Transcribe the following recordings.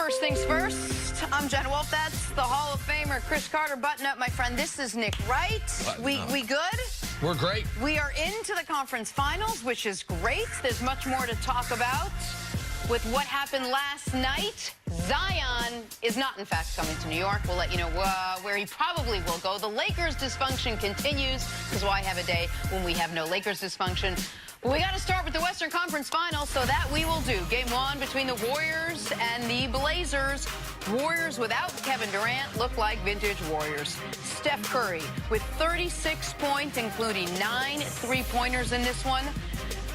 first things first. I'm Jen Wolf. That's the Hall of Famer, Cris Carter. Button up, my friend. This is Nick Wright. We good? We're great. We are into the conference finals, which is great. There's much more to talk about with what happened last night. Zion is not, in fact, coming to New York. We'll let you know where he probably will go. The Lakers dysfunction continues, because why have a day when we have no Lakers dysfunction? We got to start with the Western Conference Finals, so that we will do. Game one between the Warriors and the Blazers. Warriors without Kevin Durant look like vintage Warriors. Steph Curry with 36 points, including 9 three-pointers in this one.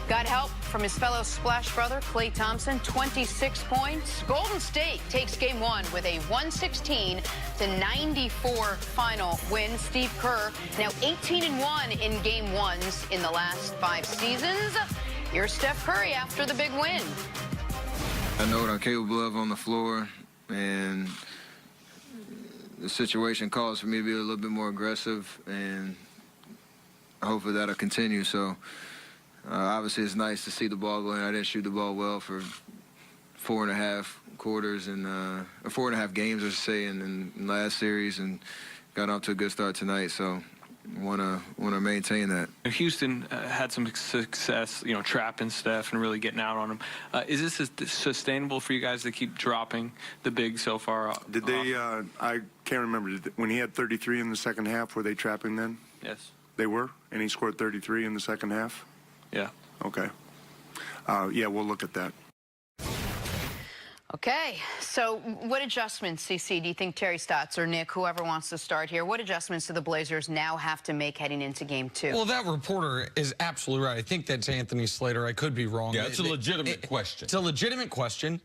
Got help from his fellow Splash brother, Klay Thompson, 26 points. Golden State takes game one with a 116-94 final win. Steve Kerr now 18-1 in game ones in the last 5 seasons. Here's Steph Curry after the big win. I know what I'm capable of on the floor, and the situation calls for me to be a little bit more aggressive, and hopefully that'll continue. So obviously it's nice to see the ball going. I didn't shoot the ball well for 4.5 quarters and 4.5 games, I should say, in last series, and got off to a good start tonight. So want to maintain that. Houston had some success, trapping Steph and really getting out on him. Is this sustainable for you guys to keep dropping the big so far? Did they? I can't remember. When he had 33 in the second half, were they trapping then? Yes. They were, and he scored 33 in the second half. Yeah. Okay. Yeah, we'll look at that. Okay, so what adjustments, CC, do you think Terry Stotts or Nick, whoever wants to start here, what adjustments do the Blazers now have to make heading into game two? Well, that reporter is absolutely right. I think that's Anthony Slater. I could be wrong. Yeah, it's a legitimate question. It's a legitimate question,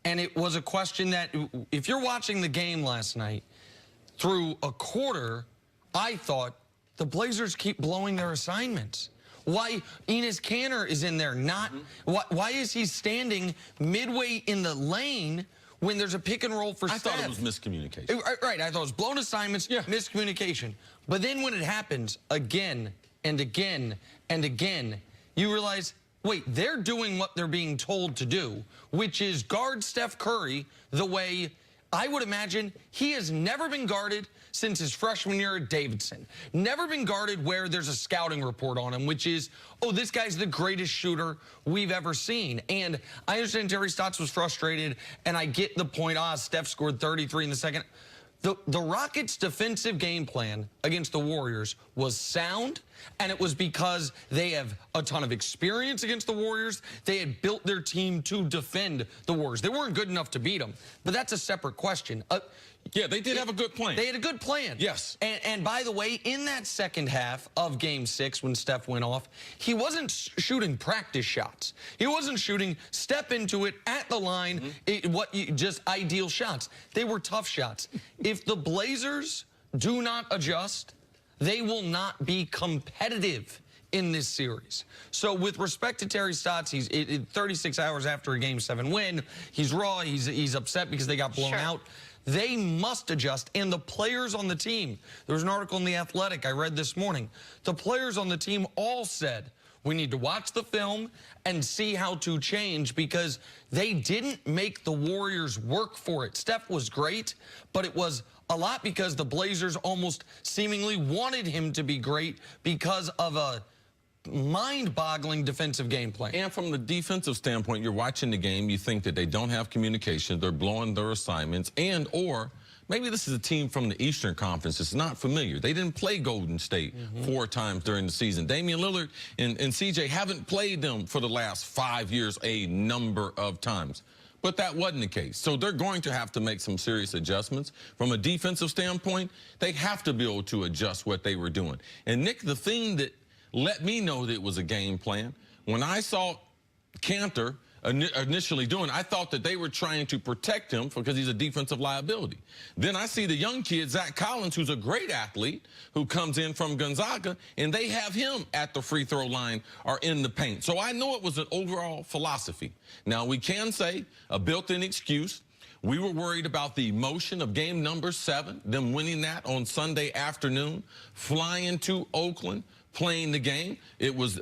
and it was a question that, if you're watching the game last night, through a quarter, I thought the Blazers keep blowing their assignments. Why Enes Kanter is in there not? Why is he standing midway in the lane when there's a pick and roll for Steph? I thought it was miscommunication. Right, I thought it was blown assignments, miscommunication. But then when it happens again and again and again, you realize, wait, they're doing what they're being told to do, which is guard Steph Curry the way I would imagine he has never been guarded since his freshman year at Davidson. Never been guarded where there's a scouting report on him, which is, oh, this guy's the greatest shooter we've ever seen. And I understand Terry Stotts was frustrated, and I get the point, Steph scored 33 in the second. The Rockets' defensive game plan against the Warriors was sound, and it was because they have a ton of experience against the Warriors. They had built their team to defend the Warriors. They weren't good enough to beat them, but that's a separate question. Yeah, they did have a good plan. They had a good plan. Yes. And by the way, in that second half of Game 6, when Steph went off, he wasn't shooting practice shots. He wasn't shooting step into it at the line, just ideal shots. They were tough shots. If the Blazers do not adjust, they will not be competitive in this series. So with respect to Terry Stotts, he's 36 hours after a Game 7 win. He's raw. He's upset because they got blown out. They must adjust, and the players on the team, there was an article in The Athletic I read this morning, the players on the team all said, we need to watch the film and see how to change, because they didn't make the Warriors work for it. Steph was great, but it was a lot because the Blazers almost seemingly wanted him to be great because of a mind-boggling defensive game plan. And from the defensive standpoint, you're watching the game, you think that they don't have communication, they're blowing their assignments, or maybe this is a team from the Eastern Conference that's not familiar. They didn't play Golden State 4 times during the season. Damian Lillard and CJ haven't played them for the last 5 years a number of times. But that wasn't the case. So they're going to have to make some serious adjustments. From a defensive standpoint, they have to be able to adjust what they were doing. And Nick, the thing that let me know that it was a game plan, when I saw Kanter initially doing, I thought that they were trying to protect him because he's a defensive liability. Then I see the young kid, Zach Collins, who's a great athlete, who comes in from Gonzaga, and they have him at the free throw line or in the paint. So I know it was an overall philosophy. Now, we can say a built-in excuse. We were worried about the emotion of game number 7, them winning that on Sunday afternoon, flying to Oakland, playing the game. It was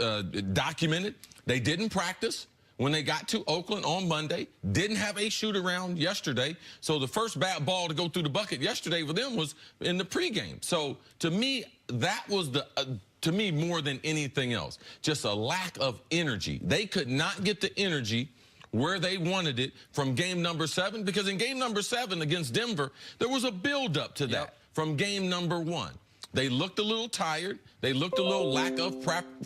documented. They didn't practice. when they got to Oakland on Monday, didn't have a shoot-around yesterday. So the first bad ball to go through the bucket yesterday for them was in the pregame. So to me, that was to me more than anything else, just a lack of energy. They could not get the energy where they wanted it from game number 7, because in game number 7 against Denver, there was a build-up to that from game number 1. They looked a little tired. They looked a little lack of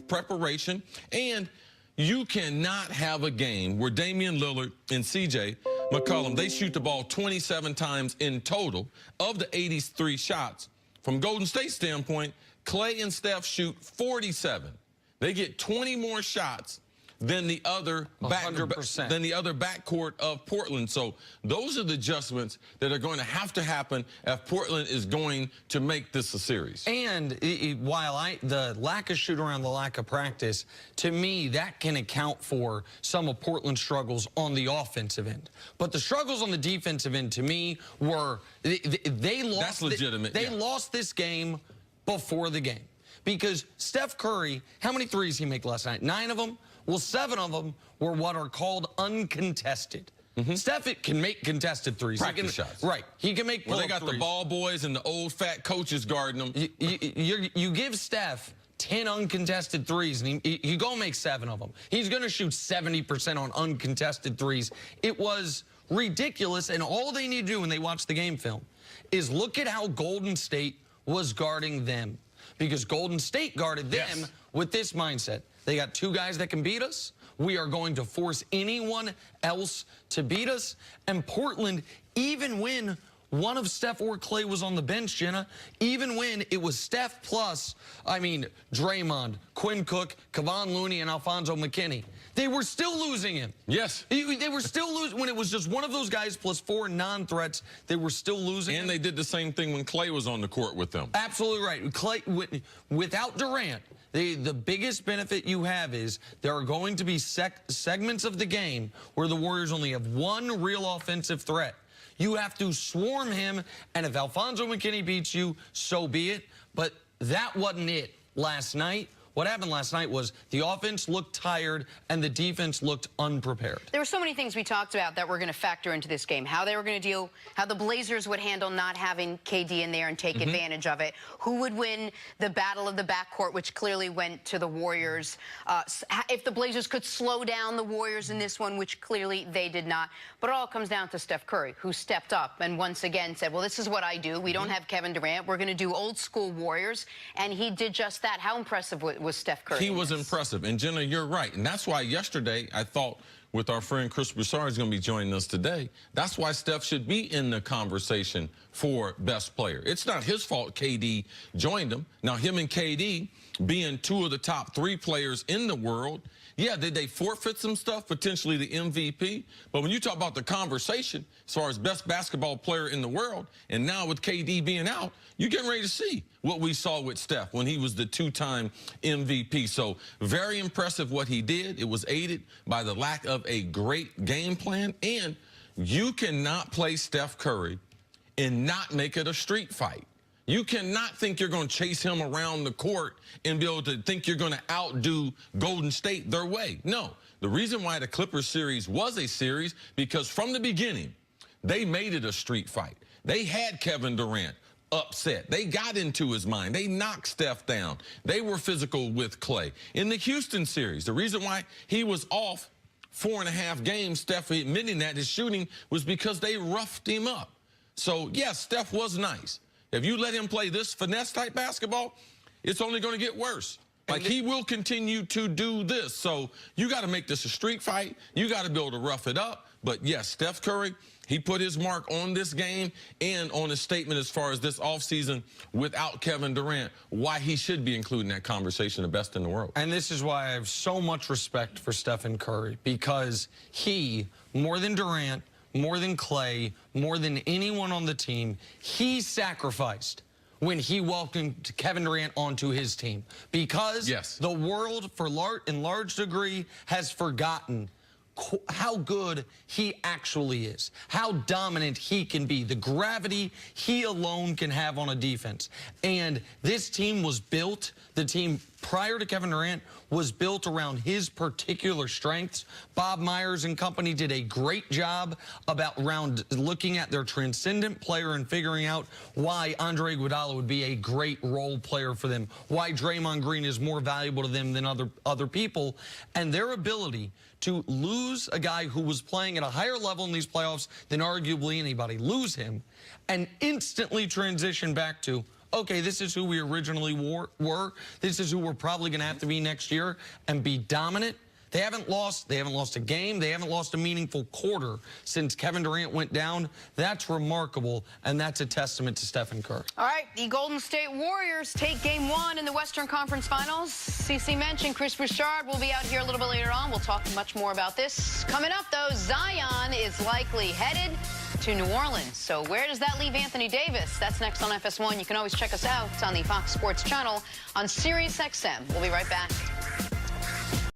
preparation. And you cannot have a game where Damian Lillard and C.J. McCollum, they shoot the ball 27 times in total of the 83 shots. From Golden State's standpoint, Clay and Steph shoot 47. They get 20 more shots than the other backcourt of Portland. So those are the adjustments that are going to happen if Portland is going to make this a series. And while the lack of shoot around, the lack of practice, to me, that can account for some of Portland's struggles on the offensive end. But the struggles on the defensive end, to me, were they lost. That's legitimate. They lost this game before the game. Because Steph Curry, how many threes he make last night? 9 of them? Well, 7 of them were what are called uncontested. Steph can make contested threes. Practice shots. Right. He can make Well, they got threes. the ball boys and the old fat coaches guarding them. You give Steph 10 uncontested threes, and he gonna make 7 of them. He's gonna shoot 70% on uncontested threes. It was ridiculous, and all they need to do when they watch the game film is look at how Golden State was guarding them. Because Golden State guarded them with this mindset. They got 2 guys that can beat us. We are going to force anyone else to beat us. And Portland, even when one of Steph or Clay was on the bench, Jenna, even when it was Steph plus, Draymond, Quinn Cook, Kevon Looney, and Alfonso McKinney, they were still losing him. Yes. They were still losing. When it was just one of those guys plus 4 non-threats, they were still losing. And they did the same thing when Clay was on the court with them. Absolutely right. Clay, without Durant, the biggest benefit you have is there are going to be segments of the game where the Warriors only have one real offensive threat. You have to swarm him, and if Alfonso McKinney beats you, so be it. But that wasn't it last night. What happened last night was the offense looked tired and the defense looked unprepared. There were so many things we talked about that were going to factor into this game. How they were going to deal, how the Blazers would handle not having KD in there and take advantage of it. Who would win the battle of the backcourt, which clearly went to the Warriors. If the Blazers could slow down the Warriors in this one, which clearly they did not. But it all comes down to Steph Curry, who stepped up and once again said, well, this is what I do. We don't have Kevin Durant. We're going to do old school Warriors. And he did just that. How impressive was Steph Curry? He was impressive. And Jenna, you're right. And that's why yesterday I thought with our friend Cris is going to be joining us today, that's why Steph should be in the conversation for best player. It's not his fault KD joined him. Now, him and KD being 2 of the top 3 players in the world, yeah, did they forfeit some stuff, potentially the MVP? But when you talk about the conversation as far as best basketball player in the world, and now with KD being out, you're getting ready to see what we saw with Steph when he was the 2-time MVP. So very impressive what he did. It was aided by the lack of a great game plan. And you cannot play Steph Curry and not make it a street fight. You cannot think you're going to chase him around the court and be able to think you're going to outdo Golden State their way. No. The reason why the Clippers series was a series, because from the beginning, they made it a street fight. They had Kevin Durant upset. They got into his mind. They knocked Steph down. They were physical with Clay. In the Houston series, the reason why he was off 4.5 games, Steph admitting that his shooting was because they roughed him up. So, yes, Steph was nice. If you let him play this finesse-type basketball, it's only going to get worse. Like, he will continue to do this. So you got to make this a street fight. You got to be able to rough it up. But, yes, Steph Curry, he put his mark on this game and on his statement as far as this offseason without Kevin Durant, why he should be included in that conversation, the best in the world. And this is why I have so much respect for Stephen Curry, because he, more than Durant, more than Clay, more than anyone on the team, he sacrificed when he welcomed Kevin Durant onto his team. Because the world, in large degree, has forgotten how good he actually is, how dominant he can be, the gravity he alone can have on a defense. And this team was built, the team prior to Kevin Durant was built around his particular strengths. Bob Myers and company did a great job around looking at their transcendent player and figuring out why Andre Iguodala would be a great role player for them, why Draymond Green is more valuable to them than other people, and their ability to lose a guy who was playing at a higher level in these playoffs than arguably anybody, lose him, and instantly transition back to, okay, this is who we originally were. This is who we're probably going to have to be next year, and be dominant. They haven't lost a game. They haven't lost a meaningful quarter since Kevin Durant went down. That's remarkable, and that's a testament to Stephen Curry. All right, the Golden State Warriors take Game 1 in the Western Conference Finals. CC mentioned Cris will be out here a little bit later on. We'll talk much more about this. Coming up, though, Zion is likely headed to New Orleans. So where does that leave Anthony Davis? That's next on FS1. You can always check us out on the Fox Sports channel on SiriusXM. We'll be right back.